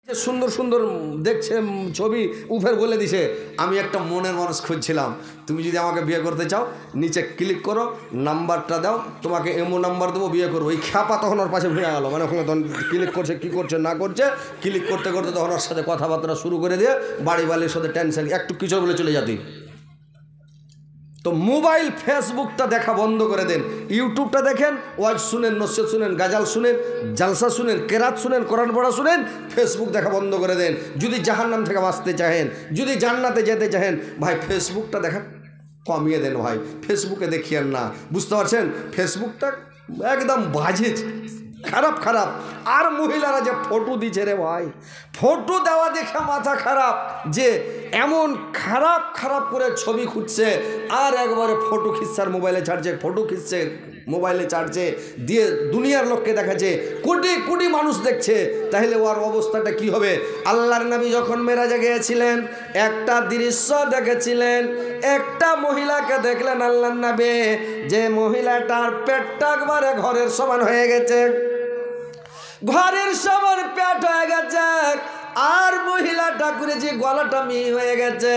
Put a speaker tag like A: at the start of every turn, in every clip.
A: সুন্দর সুন্দর দেখছে ছবি উফের বলে দিছে আমি একটা মনের মানুষ খুঁজছিলাম, তুমি যদি আমাকে বিয়ে করতে চাও নিচে ক্লিক করো, নাম্বারটা দাও, তোমাকে এমো নাম্বার দেবো, বিয়ে করবো। ওই খ্যাপা তখন ওর পাশে ভিড়ে গেল, মানে ওখানে তখন ক্লিক করছে, কী করছে না করছে, ক্লিক করতে করতে তখন ওর সাথে কথাবার্তা শুরু করে দিয়ে বাড়ি বাড়ির সাথে টেনশন একটু কিছু বলে চলে যাতি। তো মোবাইল ফেসবুকটা দেখা বন্ধ করে দেন, ইউটিউবটা দেখেন, ওয়াজ শুনেন, নসিহত শুনেন, গাজাল শুনেন, জালসা শুনেন, কেরাত শুনেন, কোরআন পড়া শুনেন, ফেসবুক দেখা বন্ধ করে দেন। যদি জাহান্নাম থেকে বাঁচতে চাহেন, যদি জান্নাতে যেতে চাহেন, ভাই ফেসবুকটা দেখা কমিয়ে দেন ভাই, ফেসবুকে দেখিয়েন না, বুঝতে পারছেন? ফেসবুকটা একদম বাজে, খারাপ খারাপ। আর মহিলারা যে ফটো দিচ্ছে রে ভাই, ফটো দেওয়া দেখে মাথা খারাপ, যে এমন খারাপ খারাপ করে ছবি খুঁজছে আর একবারে ফটো খিচ্ছে আর মোবাইলে ছাড়ছে, ফটো খিচ্ছে মোবাইলে ছাড়ছে, দিয়ে দুনিয়ার লোককে দেখাচ্ছে, কোটি কোটি মানুষ দেখছে। তাহলে ওর অবস্থাটা কি হবে? আল্লাহর নবী যখন মেরাজে গিয়েছিলেন একটা দৃশ্য দেখেছিলেন, একটা মহিলাকে দেখলেন আল্লাহর নবী, যে মহিলাটার পেটটা একবারে ঘরের সমান হয়ে গেছে, ঘরের সমান পেট হয়ে গেছে, আর মহিলাটা করে যে গলাটা মিহি হয়ে গেছে,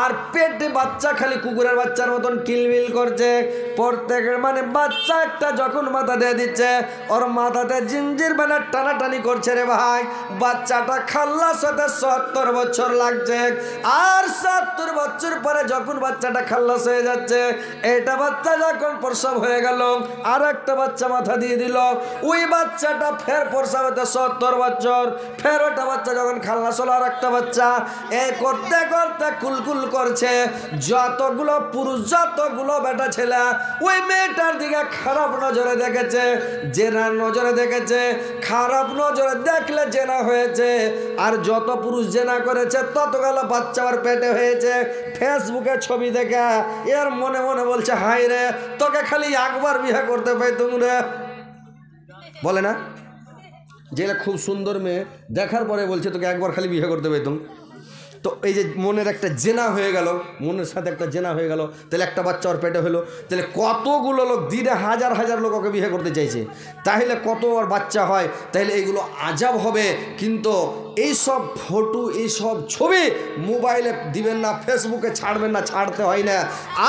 A: আর পেটে বাচ্চা খালি কুকুরের বাচ্চার মতন কিলবিল করছে। প্রত্যেকের মানে বাচ্চা একটা যখন মাথা দিয়ে দিচ্ছে, ওর মাথাতে জিঞ্জির বেলা টানাটানি করছে রে ভাই। বাচ্চাটা খাল্লাস হতে 70 বছর লাগছে, আর 70 বছর পরে যখন বাচ্চাটা খাল্লাস হয়ে যাচ্ছে, এটা বাচ্চা যখন প্রসব হয়ে গেল, আর একটা বাচ্চা মাথা দিয়ে দিল, ওই বাচ্চাটা ফের প্রসব হতে 70 বছর, ফের ওটা বাচ্চা যখন খাল্লাস হলো, আর একটা বাচ্চা, এই করতে করতে কুলকুল করছে। যতগুলো পুরুষ, যতগুলো বেটা ছেলে ওই মেয়েটার দিকে খারাপ নজরে দেখেছে, জেনা নজরে দেখেছে, খারাপ নজরে দেখলে জেনা হয়েছে। আর যত পুরুষ জেনা করেছে ততগুলো বাচ্চা আর পেটে হয়েছে। ফেসবুকে ছবি দেখে এর মনে মনে বলছে, হাই রে, তোকে খালি একবার বিয়ে করতে পাইতুম রে, বলে না? যেটা খুব সুন্দর মেয়ে দেখার পরে বলছে তোকে একবার খালি বিয়ে করতে পাইতুম। তো এই যে মনের একটা জেনা হয়ে গেল, মনের সাথে একটা জেনা হয়ে গেল, তাহলে একটা বাচ্চা ওর পেটে হলো, তাহলে কতগুলো লোক দিনে হাজার হাজার লোক ওকে বিয়ে করতে চাইছে, তাহলে কত ওর বাচ্চা হয়, তাহলে এইগুলো আজাব হবে। কিন্তু এইসব ফটো, এইসব ছবি মোবাইলে দিবেন না, ফেসবুকে ছাড়বেন না, ছাড়তে হয় না।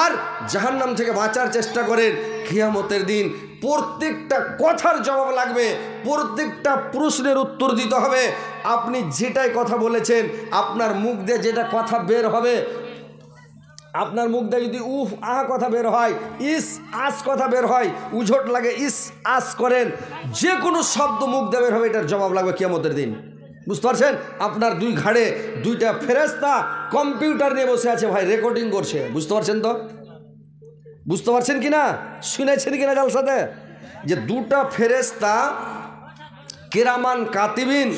A: আর জাহান্নাম থেকে বাঁচার চেষ্টা করেন। কিয়ামতের দিন প্রত্যেকটা কথার জবাব লাগবে, প্রত্যেকটা প্রশ্নের উত্তর দিতে হবে। আপনি যেটাই কথা বলেছেন, আপনার মুখ দিয়ে যেটা কথা বের হবে, আপনার মুখ দিয়ে যদি উফ আহ কথা বের হয়, ইস আস কথা বের হয়, উঝট লাগে ইস আস করেন, যে কোনো শব্দ মুখ দিয়ে বের হবে, এটার জবাব লাগবে কিয়ামতের দিন। বুঝতে পারছেন? আপনার দুই ঘাড়ে দুইটা ফেরেশতা কম্পিউটার নিয়ে বসে আছে ভাই, রেকর্ডিং করছে। বুঝতে পারছেন তো? বুঝতে পারছেন কিনা? শুনেছেন কিনা জালসাতে? যে দুটা ফেরেশতা কিরামান কাতিবিন,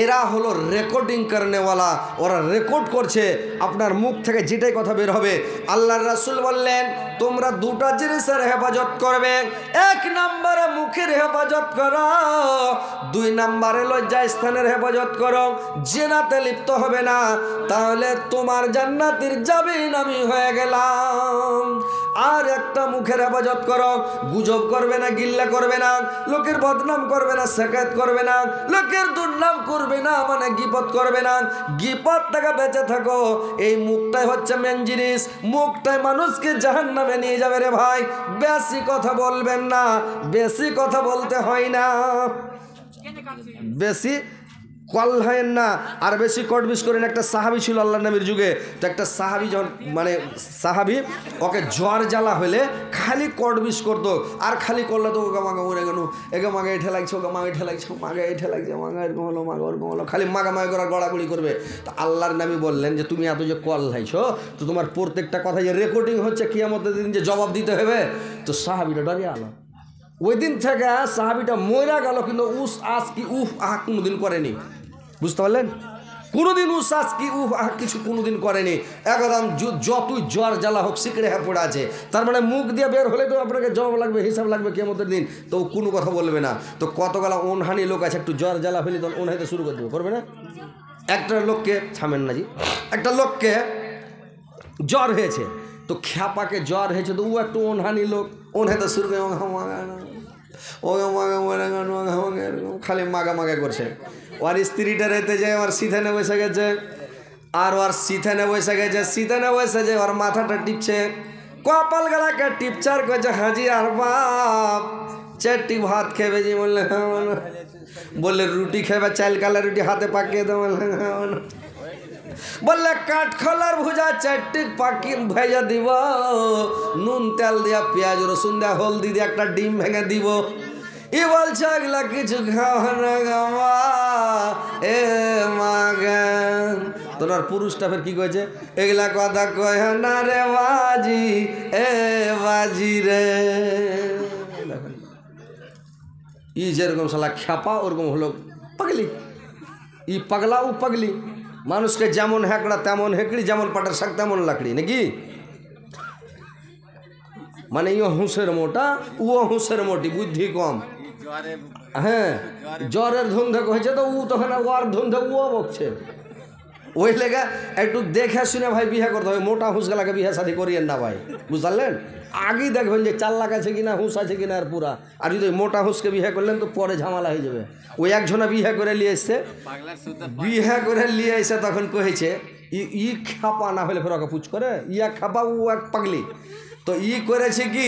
A: এরা হলো রেকর্ডিং করনেওয়ালা, ওরা রেকর্ড করছে আপনার মুখ থেকে যেটাই কথা বের হবে। আল্লাহর রাসূল বললেন, তোমরা দুটা জিনিসের হেফাজত করবে, এক নম্বরে মুখের হেফাজত করো, দুই নম্বরে লজ্জাস্থানের হেফাজত করো, জিনাতে লিপ্ত হবে না, তাহলে তোমার জান্নাতের জামিন আমি হয়ে গেলাম। আর একটা মুখের হেফাজত করো, গুজব করবে না, গিল্লা করবে না, লোকের বদনাম করবে না, শিকায়ত করবে না, লোকের দুর্নাম করবে না, মানে গীবত করবে না, গীবত থেকে বেঁচে থাকো। এই মুখটাই হচ্ছে মেন জিনিস, মুখটাই মানুষকে জাহান্নামে নিয়ে যাবে রে ভাই। বেশি কথা বলবেন না, বেশি কথা বলতে হয় না, বেশি কল হয় না, আর বেশি কটবিশ করেন। একটা সাহাবি ছিল আল্লাহ নবীর যুগে, তো একটা সাহাবি যখন মানে সাহাবি, ওকে জ্বর জ্বালা হলে খালি কটবিশ করতো, আর খালি করলে তো ওকে মাগা মরে গেল, একে মাগে এঠে লাগছে, ওকে মাগে এঠে লাগছে, মাগে এঠে লাগছে, মাগা এরকম হলো, মাগা ওরকম হলো, খালি মাগা মাগে করা গড়াগড়ি করবে। তো আল্লাহর নবী বললেন যে তুমি এত যে কল হাইছো, তো তোমার প্রত্যেকটা কথা যে রেকর্ডিং হচ্ছে, কিয়ামতের দিন যে জবাব দিতে হবে। তো সাহাবিটা ডরিয়ে আলো, ওই দিন থেকে সাহাবিটা মরা গেল, কিন্তু উস আস কি উফ আহ কোনোদিন করেনি। বুঝতে পারলেন? কোনোদিন উসাস কি উফ আহ কিছু কোনোদিন করেনি, একদম যতই জ্বর জ্বালা হোক শিকড়ে হ্যাঁ পড়ে আছে। তার মানে মুখ দিয়ে বের হলে তো আপনাকে জবাব লাগবে, হিসাব লাগবে কিয়ামতের দিন, তো কোনো কথা বলবে না। তো কতগুলা অনহানি লোক আছে, একটু জ্বর জ্বালা হলে তখন অনহাইতে শুরু করে দেবে, করবে না? একটা লোককে থামেন না জি, একটা লোককে জ্বর হয়েছে, তো খ্যাপাকে জ্বর হয়েছে, তো ও একটু অনহানি লোক, অনহাইতে শুরু করে খালি মাগা মাগা করছে। ওর স্ত্রীটা রেতে যায় ওর সিথানে বসে গেছে, আর ওর সিথানে বসে গেছে, সিথানে বসে যে ওর মাথাটা টিপছে, কপাল গালাকে টিপচার করেছে, হাজি আর বাপ চারটি ভাত খেবে যে বললে বললে রুটি খেবে, চাল কালা রুটি হাতে পাকিয়ে দেবো, বললে কাঠখোলার ভুজা চারটি পাকি ভেজা দিব, নুন তেল দিয়া পেঁয়াজ রসুন দিয়া হলদি দিয়ে একটা ডিম ভেঙে দিব। ই বলছে এগুলা কিছু খাওয়া না গাওয়া এ মাগান। তোর পুরুষটা ফের কি কয়েছে, এগুলা কথা কয় না রে বাজি এ বাজি রে। ই যেরকম শালা খ্যাপা ওরকম হলো পাগলি। ই পাগলা ও পাগলি, মানুষকে যেমন হ্যাকড়া তেমন হেঁকড়ি, যেমন পাটার শাক তেমন লাকড়ি নাকি। মানে ইও হুঁসের মোটা ও হুঁসের মোটি, বুদ্ধি কম। হ্যাঁ জ্বরের ধুন্ধে হয়েছে তো ও তখন ওর ধুন্ধে ও বকছে। ওই লেগে একটু দেখে শুনে ভাই বিয়ে করতে হবে। মোটা হুঁসগুলাকে বিয়ে শাদি করিয়েন না ভাই, বুঝলেন। আগেই দেখবেন যে 4 লাখ আছে কিনা, হুঁস আছে কিনা আর পুরা। আর যদি মোটা হুঁসকে বিয়ে করলেন তো পরে ঝামেলা হয়ে যাবে। ওই একজনা বিয়ে করে নিয়ে এসছে, বিয়ে করে নিয়ে এসে তখন কহেছে ই খাপা না হলে ফের ওকে পুছ করে, ইয়া খাপা ও এক পাগলি। তো ই করেছে কি,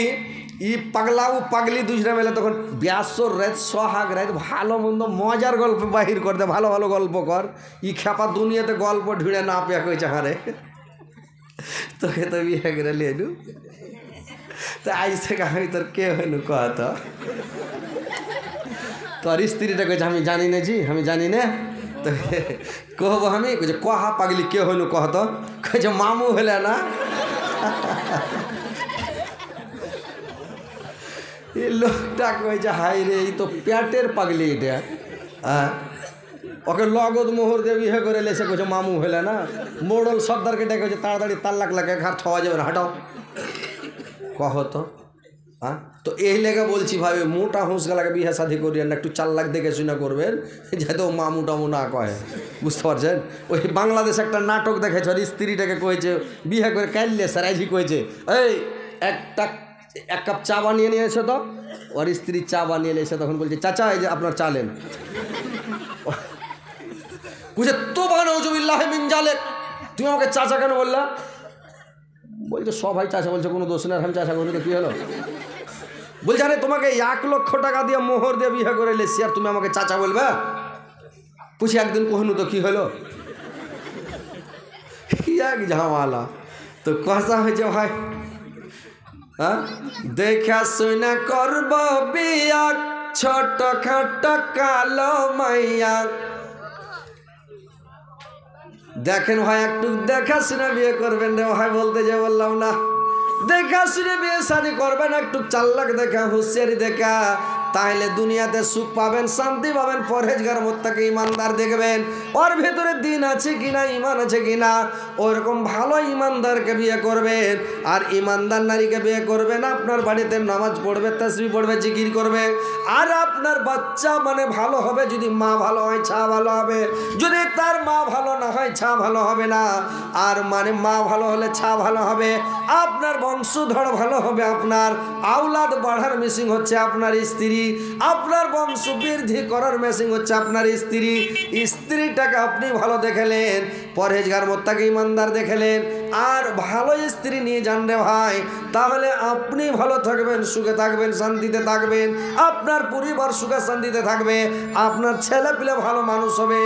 A: ই পাগলা ও পাগলি দুজনে মেলে তখন ব্যাসর রাত সোহাগ রাত ভালো মন্দ মজার গল্প বাহির করতে, ভালো ভালো গল্প কর। ই খেপা দুনিয়াতে গল্প ঢুঁড়ে না পেয়া কইছে হারে তোকে তো বিয়ে করে লিয়ে তো আজ থেকে আমি তোর কে হইনু কহ তো। তোর স্ত্রীটা কইছে আমি জানি না জি, আমি জানি না। তো কহবো আমি, কইছে কহা পাগলি কে হইনু কহ তো। কইছে মামু হলে না। এই লোকটা কইছে হাই রে এই তো পেটের পাগলি এটা। হ্যাঁ ওকে লগদ মোহর দিয়ে বিয়ে করে লেসে কইছে মামু হলে না। মোড়ল সর্দারকে ডেকে কইছে তাড়াতাড়ি 4 লাখ লাগে ঘাট খাওয়া যাবে না, হাঁটাও কহ তো। হ্যাঁ তো এই লেগে বলছি ভাই মোটা হুঁসগুলাকে বিয়ে শাদি করিয়েন না, একটু 4 লাখ দেখে শুনে করবেন, যেহেতু মামু টামু না কয়, বুঝতে পারছেন। ওই বাংলাদেশ একটা নাটক দেখেছে, ওর স্ত্রীটাকে কয়েছে বিয়ে করে কাইলে স্যারাইজি কয়েছে এই এক কাপ চা বানিয়ে নিয়ে এসে তো। ওর স্ত্রী চা বানিয়ে এসে তখন বলছে চাচা এই যে আপনার চা নেন। বুঝে তো বানাউজুবিল্লাহ মিন জালেক, তুমি আমাকে চাচা কেন বললা? বলছে সবাই চাচা বলছে, কোনো দোষ নেই, আমি চাচা করি তো কী হলো? বলছে আরে তোমাকে 1 লক্ষ টাকা দিয়ে মোহর দিয়ে বিয়ে করে লেছি আর তুমি আমাকে চাচা বলবে? পুছি একদিন কহনু তো কি হলো? এক ঝামালা। তো কথা হয়েছে ভাই, হ্যাঁ দেখা শুনে করব বিয়া ছোট খাট কালো মাইয়া। দেখেন ভাই একটু দেখা শুনে বিয়ে করবেন রে ভাই, বলতে যে বললাম না, দেখা শুনে বিয়ে শাদি করবেন, একটু 4 লাখ দেখা হুঁশিয়ারি দেখা, তাহলে দুনিয়াতে সুখ পাবেন, শান্তি পাবেন। পরহেজগার মোত্তাকি ইমানদার দেখবেন ওর ভেতরে দিন আছে কিনা, ইমান আছে কিনা, ওরকম ভালো ইমানদারকে বিয়ে করবেন। আর ইমানদার নারীকে বিয়ে করবেন, আপনার বাড়িতে নামাজ পড়বে, তাসবিহ পড়বে, জিকির করবে। আর আপনার বাচ্চা মানে ভালো হবে, যদি মা ভালো হয় ছা ভালো হবে, যদি তার মা ভালো না হয় ছা ভালো হবে না। আর মানে মা ভালো হলে ছা ভালো হবে, আপনার বংশধর ভালো হবে, আপনার আওলাদ বাড়ার মিশিং হচ্ছে আপনার স্ত্রী, আপনার বংশ বৃদ্ধি করার মেশিন হচ্ছে আপনার স্ত্রী। স্ত্রীটাকে আপনি ভালো দেখেলেন, পরহেজগার মোত্তাকি ইমানদার দেখেলেন, আর ভালো স্ত্রী নিয়ে যান রে ভাই, তাহলে আপনি ভালো থাকবেন, সুখে থাকবেন, শান্তিতে থাকবেন, আপনার পরিবার সুখে শান্তিতে থাকবে, আপনার ছেলে পিলে ভালো মানুষ হবে।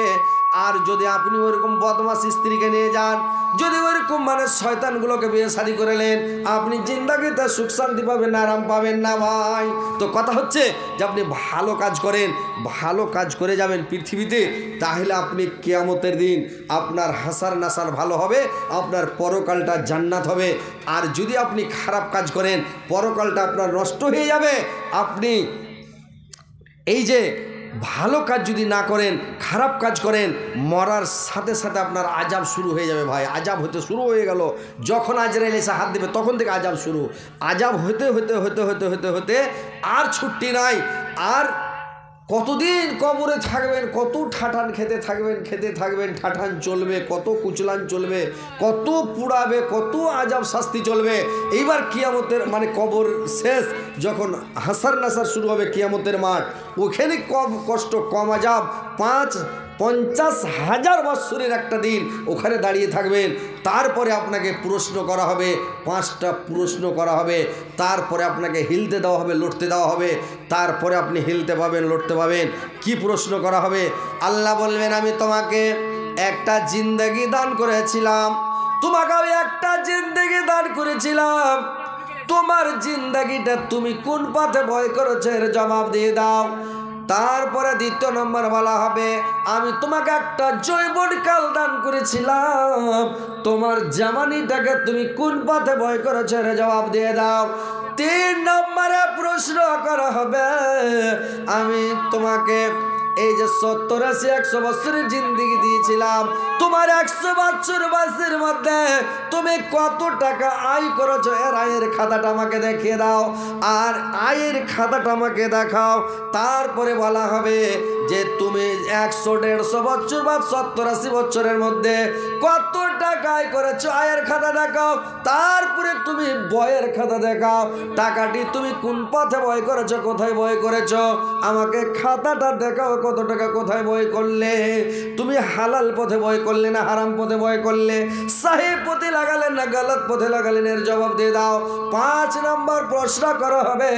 A: আর যদি আপনি ওইরকম বদমাস স্ত্রীকে নিয়ে যান, যদি ওইরকম মানে শয়তানগুলোকে বিয়ে শাদি করেলেন, আপনি জিন্দাগিতে সুখ শান্তি পাবেন না, আরাম পাবেন না ভাই। তো কথা হচ্ছে যে আপনি ভালো কাজ করেন, ভালো কাজ করে যাবেন পৃথিবীতে, তাহলে আপনি কিয়ামতের দিন আপনার হাসার নাসার ভালো হবে, আপনার পরকালটা জান্নাত হবে। আর যদি আপনি খারাপ কাজ করেন, পরকালটা আপনার নষ্ট হয়ে যাবে। আপনি এই যে ভালো কাজ যদি না করেন, খারাপ কাজ করেন, মরার সাথে সাথে আপনার আজাব শুরু হয়ে যাবে ভাই। আজাব হতে শুরু হয়ে গেল, যখন আজরাইল এসে হাত দেবে তখন থেকে আজাব শুরু। আজাব হতে হতে হতে হতে হতে হতে আর ছুটি নাই। আর কতদিন কবরে থাকবেন, কত ঠাঠান খেতে থাকবেন, ঠাঠান চলবে, কত কুচলান চলবে, কত পুড়াবে, কত আজাব শাস্তি চলবে। এইবার কিয়ামতের মানে কবর শেষ, যখন হাসার নাসার শুরু হবে, কিয়ামতের মাঠ, ওখানে কম কষ্ট কম আজাব। 50,000 বৎসরের একটা দিন ওখানে দাঁড়িয়ে থাকবেন। তারপরে আপনাকে প্রশ্ন করা হবে, 5টা প্রশ্ন করা হবে, তারপরে আপনাকে হিলতে দেওয়া হবে, লড়তে দেওয়া হবে, তারপরে আপনি হিলতে পাবেন, লড়তে পাবেন। কি প্রশ্ন করা হবে? আল্লাহ বলবেন, আমি তোমাকে একটা জিন্দেগি দান করেছিলাম, তোমাকে আমি একটা জিন্দেগি দান করেছিলাম, তোমার জিন্দেগিটা তুমি কোন পথে ভয় করেছো এর জবাব দিয়ে দাও। তারপরে 2 নম্বর বলা হবে, আমি তোমাকে একটা যৌবনকাল দান করেছিলাম, তোমার জামানিটাকে তুমি কোন পথে ভয় করেছো এর জবাব দিয়ে দাও। 3 নম্বরে প্রশ্ন করা হবে, আমি তোমাকে এই যে 70-80-100 বছরের জিন্দেগি দিয়েছিলাম, তোমার 100 বছর বয়সের মধ্যে তুমি কত টাকা আয় করেছো এর আয়ের খাতাটা আমাকে দেখিয়ে দাও, আর আয়ের খাতাটা আমাকে দেখাও। তারপরে বলা হবে যে তুমি 100-150 বছর বা 70-80 বছরের মধ্যে কত টাকা আয় করেছো, আয়ের খাতা দেখাও। তারপরে তুমি বয়ের খাতা দেখাও, টাকাটি তুমি কোন পথে বয় করেছো, কোথায় বয় করেছো, আমাকে খাতাটা দেখাও, কত টাকা কোথায় বয় করলে, তুমি হালাল পথে বয় করলে না হারাম পথে বয় করলে, সহি পথে লাগালেন না গলত পথে লাগালেন এর জবাব দিয়ে দাও। 5 নম্বর প্রশ্ন করা হবে,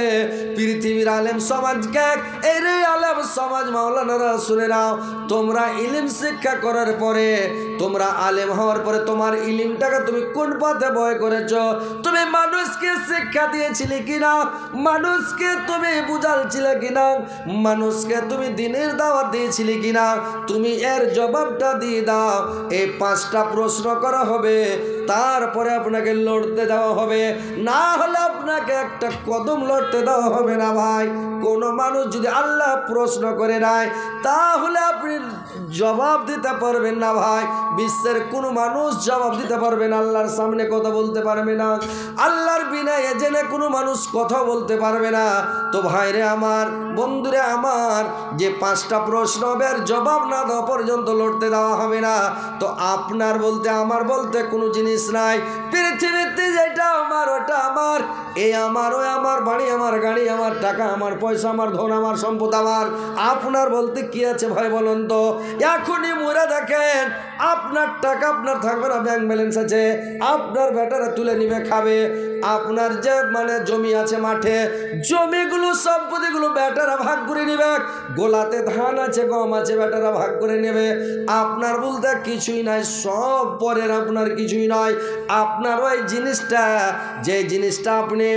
A: পৃথিবীর আলেম সমাজকে, এই রে আলেম সমাজ মাওলানারা শুনে নাও, তোমরা ইলম শিক্ষা করার পরে, তোমরা আলেম হওয়ার পরে তোমার ইলমটাকে তুমি কোন পথে বয় করেছো, তুমি মানুষকে শিক্ষা দিয়েছিলে কিনা, মানুষকে তুমি বুঝালছিলে কিনা, মানুষকে তুমি দিনের দাওয়াত দিয়েছিলে কিনা, তুমি এর জবাবটা দিয়ে দাও। এই 5টা প্রশ্ন করা হবে, তারপরে আপনাকে লড়তে দেওয়া হবে, না হলে আপনাকে একটা কদম লড়তে দেওয়া হবে না ভাই। কোনো মানুষ যদি আল্লাহ প্রশ্ন করে নেয় তাহলে আপনি জবাব দিতে পারবেন না ভাই। বিশ্বের কোনো মানুষ জবাব দিতে পারবে না, আল্লাহর সামনে কথা বলতে পারবে না, আল্লাহর বিনা এজেনে কোনো মানুষ কথা বলতে পারবে না। তো ভাইরে আমার, বন্ধুরে আমার, যে 5টা প্রশ্ন হবে আর জবাব না দেওয়া পর্যন্ত লড়তে দেওয়া হবে না। তো আপনার বলতে আমার বলতে কোনো জিনিস নাই পৃথিবীতে, যেটা আমার ওটা আমার, এই আমার ওই আমার, বাড়ি আমার, গাড়ি আমার, টাকা আমার, পয়সা আমার, ধন আমার, সম্পদ আমার। আপনার বলতে কি আছে ভাই বলুন তো? এখনই মরে দেখেন, আপনার টাকা আপনার থাকবে না, ব্যাংক ব্যালেন্স আছে, আপনার বেটারা তুলে নিবে খাবে, আপনার যে মানে জমি আছে মাঠে, জমিগুলো সম্পত্তিগুলো বেটারা ভাগ করে নিবে, গোলাতে ধান আছে গম আছে বেটারা ভাগ করে নেবে। আপনার বলতে কিছুই নাই, সব পরের, আপনার কিছুই নয়। আপনার ওই জিনিসটা, যে জিনিসটা আপনি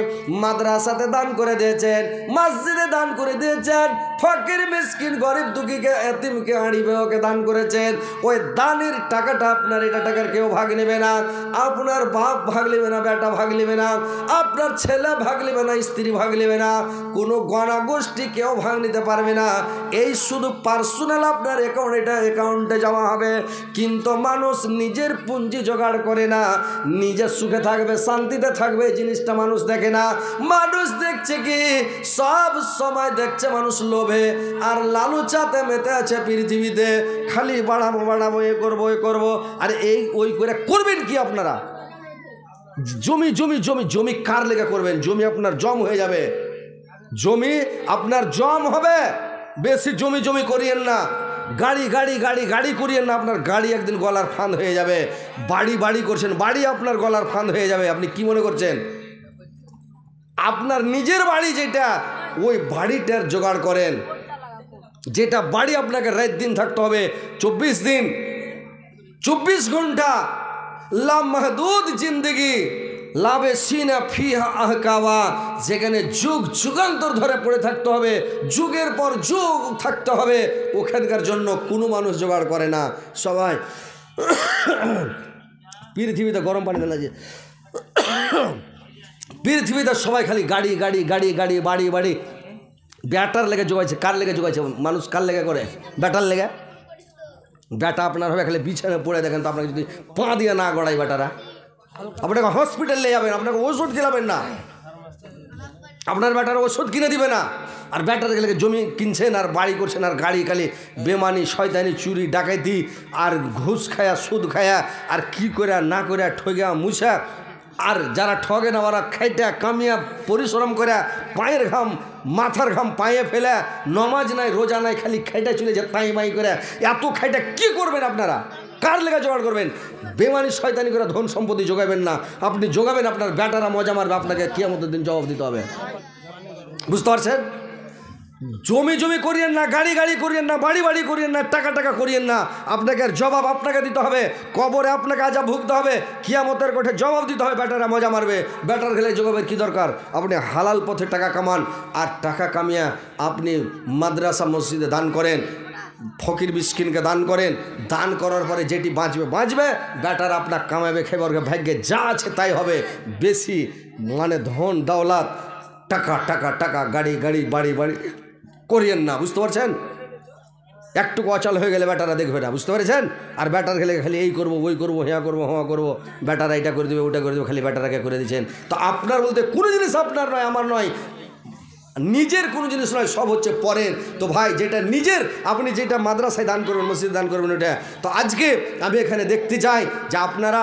A: মাদ্রাসাতে দান করে দিয়েছেন, মসজিদে দান করে দিয়েছেন, ফকির মিসকিন গরিব দুঃখীকে এতিমকে আড়িবে ওকে দান করেছেন, ওই দানের টাকাটা আপনার, এটা টাকার কেউ ভাগ নেবে না, আপনার বাপ ভাগ নেবে না, বেটা ভাগ নেবে না, আপনার ছেলে ভাগ নেবে না, স্ত্রী ভাগ নেবে না, কোনো গণা গোষ্ঠী কেউ ভাগ নিতে পারবে না। এই শুধু পার্সোনাল আপনার অ্যাকাউন্ট, এটা অ্যাকাউন্টে জমা হবে। কিন্তু মানুষ নিজের পুঁজি জোগাড় করে না, নিজের সুখে থাকবে, শান্তিতে থাকবে, এই জিনিসটা মানুষ দেখে না। মানুষ দেখছে কি, সব সময় দেখছে মানুষ লোভে আর লালুচাতে মেতে আছে পৃথিবীতে, খালি বাড়াবো বাড়াবো, এ করবো এ করবো, আর এই ওই করে করবেন কি আপনারা? জমি জমি জমি জমি কার লেগে করবেন? জমি আপনার জম হয়ে যাবে, জমি আপনার জম হবে। বেশি জমি জমি করিয়েন না, গাড়ি গাড়ি গাড়ি গাড়ি করিয়েন না, আপনার গাড়ি একদিন গলার ফাঁদ হয়ে যাবে। বাড়ি বাড়ি করছেন, বাড়ি আপনার গলার ফাঁদ হয়ে যাবে। আপনি কি মনে করছেন? আপনার নিজের বাড়ি যেটা, ওই বাড়িটার জোগাড় করেন, যেটা বাড়ি আপনাকে রাত দিন থাকতে হবে, 24 দিন, 24 ঘন্টা, লামাহদুদ জিন্দগি, লাভে সিনা ফিহা আহকাওয়া, যেখানে যুগ যুগান্তর ধরে পড়ে থাকতে হবে, যুগের পর যুগ থাকতে হবে, ওখানকার জন্য কোনো মানুষ জোগাড় করে না। সবাই পৃথিবীতে গরম পানি দেন, পৃথিবীতে সবাই খালি গাড়ি গাড়ি গাড়ি গাড়ি, বাড়ি বাড়ি, ব্যাটার লেগে জোগাইছে। কার লেগে জোগাইছে? মানুষ কার লেগে করে? ব্যাটার লেগে। ব্যাটা আপনার হবে খালি বিছানে পড়ে, দেখেন তো আপনাকে যদি পা দিয়ে না গড়াই ব্যাটারা, আপনাকে হসপিটালে যাবেন, আপনাকে ওষুধ খেলাবেন না, আপনার ব্যাটার ওষুধ কিনে দিবে না। আর ব্যাটার গেলে জমি কিনছেন আর বাড়ি করছেন আর গাড়ি, খালি বেমানি শয়তানি, চুরি ডাকাইতি আর ঘুষ খায়া, সুদ খায়া, আর কি করে না করে ঠগা মুছা, আর যারা ঠগে না ওরা খাইটা কামিয়া পরিশ্রম করে পায়ের ঘাম মাথার ঘাম পায়ে ফেলে নমাজ নাই রোজা নাই খালি খাইটা চলে যায় তাই মাই করে এত খাইটা কি করবেন আপনারা কার লেগে জোগাড় করবেন বেমানি শয়তানি করে ধন সম্পত্তি যোগাবেন না আপনি যোগাবেন আপনার বেটারা মজা মারবে আপনাকে কিয়ামতের দিন জবাব দিতে হবে বুঝতে পারছেন জমি জমি করিয়েন না গাড়ি গাড়ি করিয়েন না বাড়ি বাড়ি করিয়েন না টাকা টাকা করিয়েন না আপনাকে জবাব আপনাকে দিতে হবে কবরে আপনাকে আজাব ভুগতে হবে কিয়ামতের কোঠে জবাব দিতে হবে বেটারা মজা মারবে বেটার খেলে জবাবের কী দরকার আপনি হালাল পথে টাকা কামান আর টাকা কামিয়ে আপনি মাদ্রাসা মসজিদে দান করেন ফকির মিসকিনকে দান করেন দান করার পরে যেটি বাঁচবে বেটার আপনার কামাবে খেবার ভাগ্যে যা আছে তাই হবে বেশি মানে ধন দৌলত টাকা টাকা টাকা গাড়ি গাড়ি বাড়ি বাড়ি করিয়েন না বুঝতে পারছেন একটু অচল হয়ে গেলে বেটারা দেখবে না বুঝতে পেরেছেন আর বেটার খেলে খালি এই করবো ওই করবো হ্যাঁ করবো হ্যাঁ করবো বেটারা এটা করে দেবে ওটা করে দেবে খালি বেটারাকে করে দিচ্ছেন তো আপনার বলতে কোনো জিনিস আপনার নয় আমার নয় নিজের কোনো জিনিস নয় সব হচ্ছে পরের তো ভাই যেটা নিজের আপনি যেটা মাদ্রাসায় দান করবেন মসজিদে দান করবেন ওটা তো আজকে আমি এখানে দেখতে চাই যে আপনারা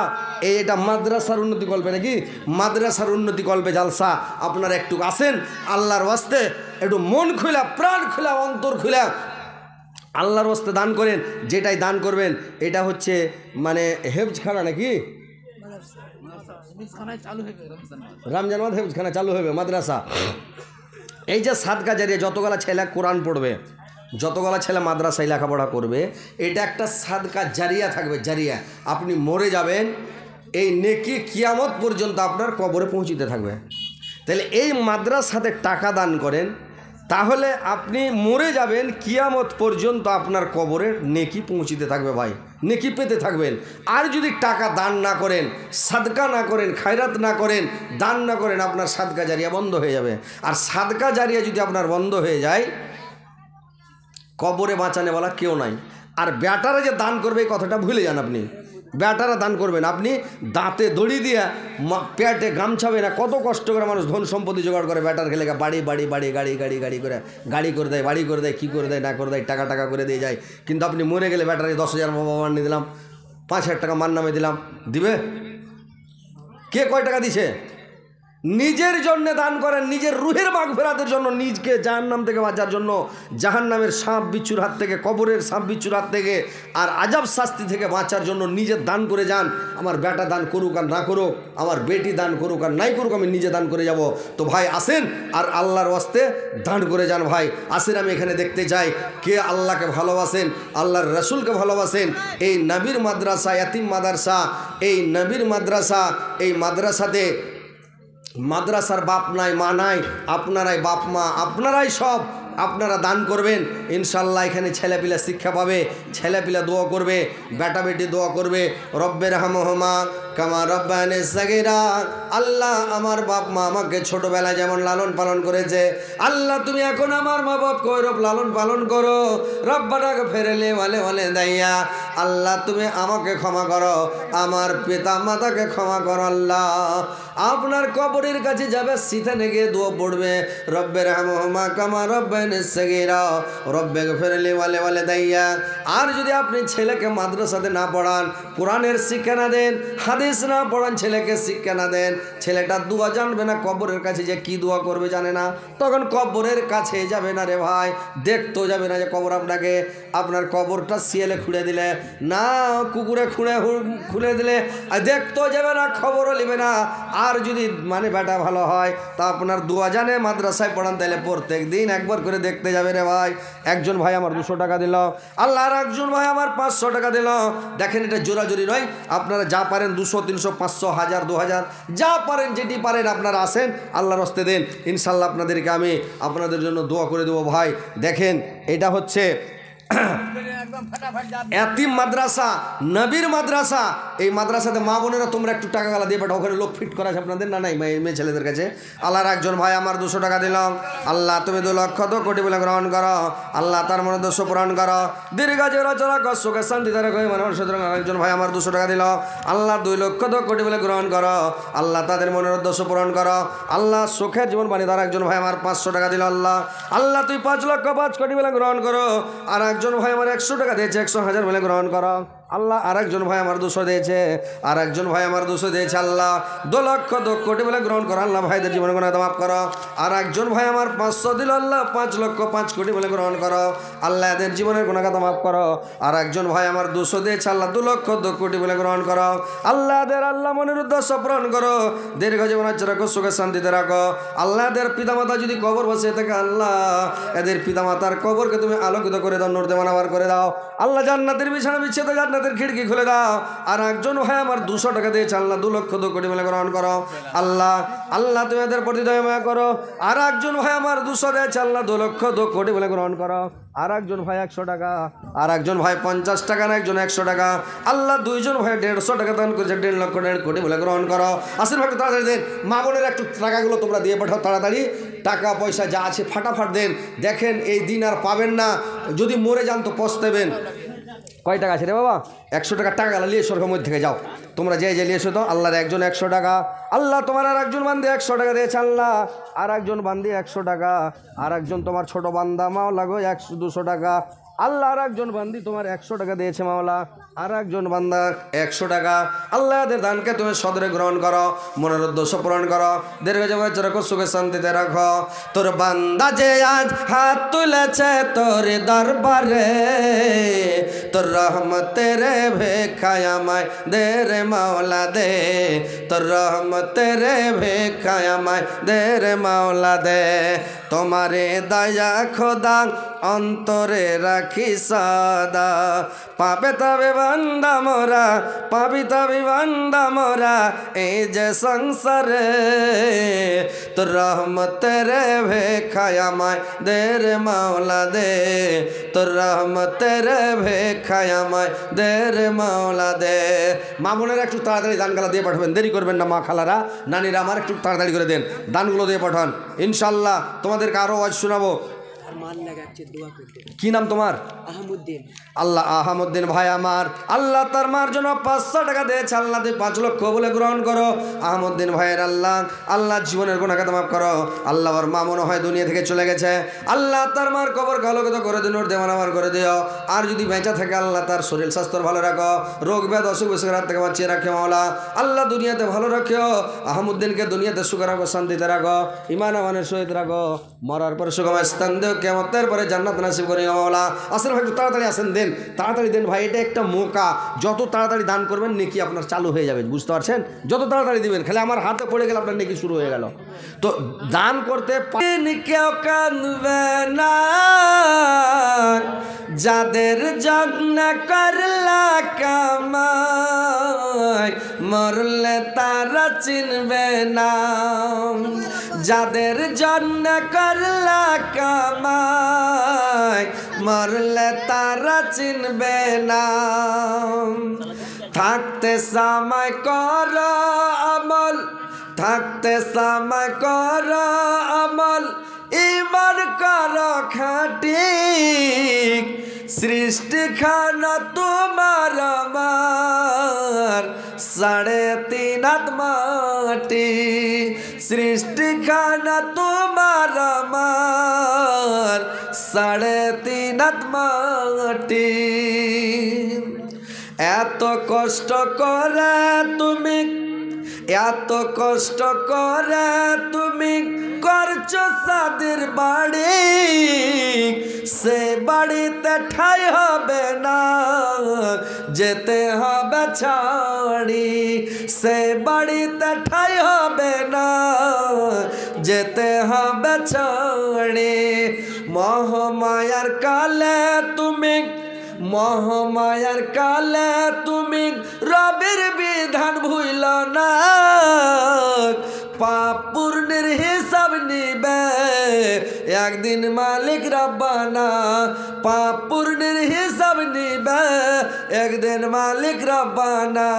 A: এটা মাদ্রাসার উন্নতি কল্পে নাকি মাদ্রাসার উন্নতি কল্পে জালসা আপনারা একটু আসেন আল্লাহর ওয়াস্তে একটু মন খোলা প্রাণ খোলা অন্তর খোলা আল্লাহর ওয়াস্তে দান করেন যেটাই দান করবেন এটা হচ্ছে মানে হেফজখানা নাকি রমজান মাস হেফজখানা চালু হবে মাদ্রাসা এই যে সাদকা জারিয়া যতগুলা ছেলে কোরআন পড়বে যতগুলা ছেলে মাদ্রাসায় লেখাপড়া করবে এটা একটা সাদকা জারিয়া থাকবে জারিয়া আপনি মরে যাবেন এই নেকি কিয়ামত পর্যন্ত আপনার কবরে পৌঁছিতে থাকবে তাহলে এই মাদ্রাসাতে টাকা দান করেন তাহলে আপনি মরে যাবেন কিয়ামত পর্যন্ত আপনার কবরে নেকি পৌঁছিতে থাকবে ভাই নেকি পেতে থাকবেন আর যদি টাকা দান না করেন সাদকা না করেন খায়রাত না করেন দান না করেন আপনার সাদকা জারিয়া বন্ধ হয়ে যাবে আর সাদকা জারিয়া যদি আপনার বন্ধ হয়ে যায় কবরে বাঁচানেওয়ালা কেউ নাই আর বেটারা যে দান করবে এই কথাটা ভুলে যান আপনি বেটারা দান করবেন আপনি দাঁতে দড়ি দিয়ে পেটে গামছাবে না কত কষ্ট করে মানুষ ধন সম্পত্তি জোগাড় করে বেটার খেলে বাড়ি বাড়ি বাড়ি গাড়ি গাড়ি গাড়ি করে গাড়ি করে দেয় বাড়ি করে দেয় কী করে দেয় না করে দেয় টাকা টাকা করে দিয়ে যায় কিন্তু আপনি মরে গেলে ব্যাটারি 10,000 বাবা মান্নি দিলাম 5,000 টাকা মার নামে দিলাম দিবে কে কয় টাকা দিছে নিজের জন্য দান করেন নিজের রুহের মাগফিরাতের জন্য নিজকে জাহান্নাম থেকে বাঁচার জন্য জাহান্নামের সাপ বিচ্ছুর হাত থেকে কবরের সাপ বিচ্ছুর হাত থেকে আর আজাব শাস্তি থেকে বাঁচার জন্য নিজের দান করে যান আমার বেটা দান করুক আর না করুক আমার বেটি দান করুক আর নাই করুক আমি নিজে দান করে যাব তো ভাই আসেন আর আল্লাহর ওয়াস্তে দান করে যান ভাই আসেন আমি এখানে দেখতে চাই কে আল্লাহকে ভালোবাসেন আল্লাহর রসুলকে ভালোবাসেন এই নবীর মাদ্রাসা ইয়াতিম মাদ্রাসা এই নবীর মাদ্রাসা এই মাদ্রাসাতে মাদ্রাসার বাপ নাই মা নাই আপনারাই বাপ মা আপনারাই সব আপনারা দান করবেন ইনশাল্লাহ এখানে ছেলেপিলা শিক্ষা পাবে ছেলেপিলা দোয়া করবে বেটা বেটি দোয়া করবে রব্বের হামহমা কামা রব্বানে সাগীরা আল্লাহ আমার বাপ মা আমাকে ছোটবেলায় যেমন লালন পালন করেছে আল্লাহ তুমি এখন আমার মা বাপ কৈরব লালন পালন করো রব্বানাকে ফেরেলে ওয়ালে ওয়ালে দাইয়া আল্লাহ তুমি আমাকে ক্ষমা করো আমার পিতা মাতাকে ক্ষমা করো আল্লাহ আপনার কবরের কাছে যাবে সিথানে গিয়ে দোয়া পড়বে রব্বের হামহমা কামা রব্বানে সাগীরা রব্বাকে ফেরেলে ওয়ালে ওয়ালে দাইয়া আর যদি আপনি ছেলেকে মাদ্রাসাতে না পড়ান কোরআনের শিক্ষা না দেন হাদিস না পড়ান ছেলেকে শিক্ষা না দেন ছেলেটা দোয়া জানবে না কবরের কাছে যে কি দোয়া করবে জানে না তখন কবরের কাছে যাবে না রে ভাই দেখতেও যাবে না যে কবর আপনাকে আপনার কবরটা শিয়ালে খুঁড়ে দিলে না কুকুরে খুলে দিলে আর দেখতেও যাবে না খবরও নেবে না আর যদি মানে বেটা ভালো হয় তা আপনার দোয়া জানে মাদ্রাসায় পড়ান তাহলে প্রত্যেক দিন একবার করে দেখতে যাবে রে ভাই একজন ভাই আমার 200 টাকা দিল আল্লাহ আর একজন ভাই আমার 500 টাকা দিল দেখেন এটা জোরাজোরি নয় আপনারা যা পারেন 200 300 500 1000 2000 যা পারেন যেটি পারেন আপনারা আসেন আল্লাহর রাস্তায় দেন ইনশাল্লাহ আপনাদেরকে আমি আপনাদের জন্য দোয়া করে দেবো ভাই দেখেন এটা হচ্ছে এতিম মাদ্রাসা নবীর মাদ্রাসা এই মাদ্রাসাতে মা বোনেরা তোমরা একটু টাকা গালা দিয়ে পাঠাও ওখানে লোক ফিট করা আছে আপনাদের না নাই মেয়ে ছেলেদের কাছে আল্লাহর একজন ভাই আমার 200 টাকা দিলাম আল্লাহ তুমি 2 লক্ষ 2 কোটি বলে গ্রহণ করো আল্লাহ তার মনে দোষ পূরণ করো দীর্ঘ জোড়া সুখে শান্তি দ্বারা কই মানুষ সুতরাং আরেকজন ভাই আমার 200 টাকা দিল আল্লাহ 2 লক্ষ 2 কোটি বলে গ্রহণ করো আল্লাহ তাদের মনের দোষ পূরণ করো আল্লাহ সুখের জীবন বাণী দ্বারা একজন ভাই আমার 500 টাকা দিল আল্লাহ তুই 5 লক্ষ 5 কোটি বলে গ্রহণ করো আর একজন ভাই আমার 100 টাকা দিয়েছে 100,000 বলে গ্রহণ করো আল্লাহ আর একজন ভাই আমার 200 দিয়েছে, আর একজন ভাই আমার 200 দিয়েছে। আল্লাহ 2 লক্ষ 2 কোটি বলে গ্রহণ করো। আল্লাহ ভাইদের জীবনে গুনাহ মাফ করো। আর একজন ভাই আমার 500 দিল, আল্লাহ 5 লক্ষ 5 কোটি বলে গ্রহণ করো। আল্লাহ এদের জীবনের গুনাহ মাফ করো। আর একজন ভাই আমার 200 দিয়েছে, আল্লাহ 2 লক্ষ 2 কোটি বলে গ্রহণ করো। আল্লাহ এদের আল্লাহ মনের উদ্দেশ্য পূরণ করো, দীর্ঘ জীবন রাখো, সুখে শান্তিতে রাখো। আল্লাহ এদের পিতামাতা যদি কবর বসে থাকে, আল্লাহ এদের পিতামাতার কবরকে তুমি আলোকিত করে দাও, নূর দিয়ে মানাবার করে দাও। আল্লাহ জান্নাতের বিছানা বিছিয়ে দাও, জান্নাতের খিড়কি খুলে দাও। আর একজন ভাই আমার 200 টাকা দিয়েছে, আল্লাহ 2 লক্ষ 2 কোটি বলে গ্রহণ করো। আল্লাহ আল্লাহ তুমি এদের প্রতি দয়া মায়া করো। আর একজন ভাই আমার 200 দিয়েছে, আল্লাহ 2 লক্ষ 2 কোটি বলে গ্রহণ করো। আর একজন ভাই 100 টাকা, আর একজন ভাই 50 টাকা, না একজন 100 টাকা। আল্লাহ 2 জন ভাই 150 টাকা দান করেছে, 1.5 লক্ষ 1.5 কোটি বলে গ্রহণ করো। আসেন ভাই তাড়াতাড়ি দেন, মা বোনের একটু টাকাগুলো তোমরা দিয়ে পাঠাও তাড়াতাড়ি। টাকা পয়সা যা আছে ফাটাফাট দেন। দেখেন এই দিন আর পাবেন না, যদি মরে যান তো পস্তাবেন। কয় টাকা আছে রে বাবা? 100 টাকা। টাকা নিয়ে সরকার মধ্যে থেকে যাও, তোমরা যে নিয়ে এসো তো। আল্লাহর একজন 100 টাকা, আল্লাহ তোমার আর একজন বান্দি 100 টাকা দিয়েছে, আল্লাহ আর একজন বান্দি 100 টাকা। আর একজন তোমার ছোট বান্দা মাওলা গো 200 টাকা, আল্লাহ আর একজন বান্দি তোমার 100 টাকা দিয়েছে মাওলা। আর একজন বান্দা 100 টাকা। আল্লাহ এদের দানকে তুমি সদরে গ্রহণ করো, মনের উদ্দেশ্য পূরণ করো, দীর্ঘ জীবন রাখো, সুখে শান্তিতে রাখো। তোর বান্দা যে আজ হাত তুলেছে তোর দরবারে, তোর রহমতের ভিখায় আমায় দে রে মাওলা দে, তোর রহমতের ভিখায় আমায় দে রে মাওলা দে। তোমারে দয়া খোদা অন্তরে রাখি সদা, পাবে তবে বান্দা মোরা, পাবি তবে বান্দা মোরা এই যে সংসারে। তোর রহমতের ভিখায় আমায় দে রে মাওলা দে, তোর রহমতের ভিখায় আমায় দে রে মাওলা দে। মা বোনেরা একটু তাড়াতাড়ি দানগুলো দিয়ে পাঠাবেন, দেরি করবেন না। মা খালারা নানিরা আমার একটু তাড়াতাড়ি করে দেন, দানগুলো দিয়ে পাঠান। ইনশাল্লাহ তোমাদেরকে আরও আজ শোনাবো। কি নাম তোমার? আহমুদ্দিন। আল্লাহ আহমুদ্দিন ভাই আমার, আল্লাহ তার মার জন্য 500 টাকা দিয়েছে, আল্লাহ তুই 5 লক্ষ বলে গ্রহণ করো। আহমুদ্দিন ভাইয়ের আল্লাহ আল্লাহ জীবনের গুনাহ মাফ করো। আল্লাহ ওর মা মনে হয় দুনিয়া থেকে চলে গেছে, আল্লাহ তার মার কবর আলোকিত করে দিন, ওর দেওয়ান আমার করে দিও। আর যদি বেঁচে থাকে আল্লাহ তার শরীর স্বাস্থ্য ভালো রাখো, রোগ ব্যাধ অসুখ বিসুখ রাত থেকে বাঁচিয়ে রাখে মাওলা। আল্লাহ দুনিয়াতে ভালো রাখো, আহমুদ্দিনকে দুনিয়াতে সুখ রাখো, শান্তিতে রাখো, ইমান আমানের সহিত রাখো, মরার পরে সুখময় স্থান দেও, কিয়ামতের পরে জান্নাত নাসিব করি মাওলা। আসেন ভাই একটু তাড়াতাড়ি আসেন, দেন তাড়াতাড়ি দেন ভাই, এটা একটা মৌকা। যত তাড়াতাড়ি দান করবেন নেকি আপনার চালু হয়ে যাবে, বুঝতে পারছেন? যত তাড়াতাড়ি দিবেন, খালি আমার হাতে পড়ে গেলে আপনার নেকি শুরু হয়ে গেল। তো দান করতে কেউ কাঁদবে না, যাদের জন্য করলা কামাই মরলে তারা চিনবে না, যাদের জন্য করলা কামাই মরলে তারা চিনবে না। থাকতে সময় কর আমল, থাকতে সময় কর আমল, ইমান কর খাটি, সৃষ্টি খানা তোমার আমার 3.5 হাত মাটি, সৃষ্টি খানা তোমার আমার 3.5 হাত মাটি। এত কষ্ট করে তুমি, এত কষ্ট করে তুমি করছো সাদের বাড়ি, সে বাড়িতে ঠাই হবে না, যেতে হবে ছাড়ি, সে বাড়িতে ঠাই হবে না, যেতে হবে ছাড়ি। মহামায়ার কালে তুমি, মহামায়ার কালে তুমি রবের বিধান ভুইল না, পাপ পুণ্যের হিসাব নিবে একদিন মালিক রব্বানা, পাপ পুণ্যের হিসাব নিবে একদিন মালিক রব্বানা।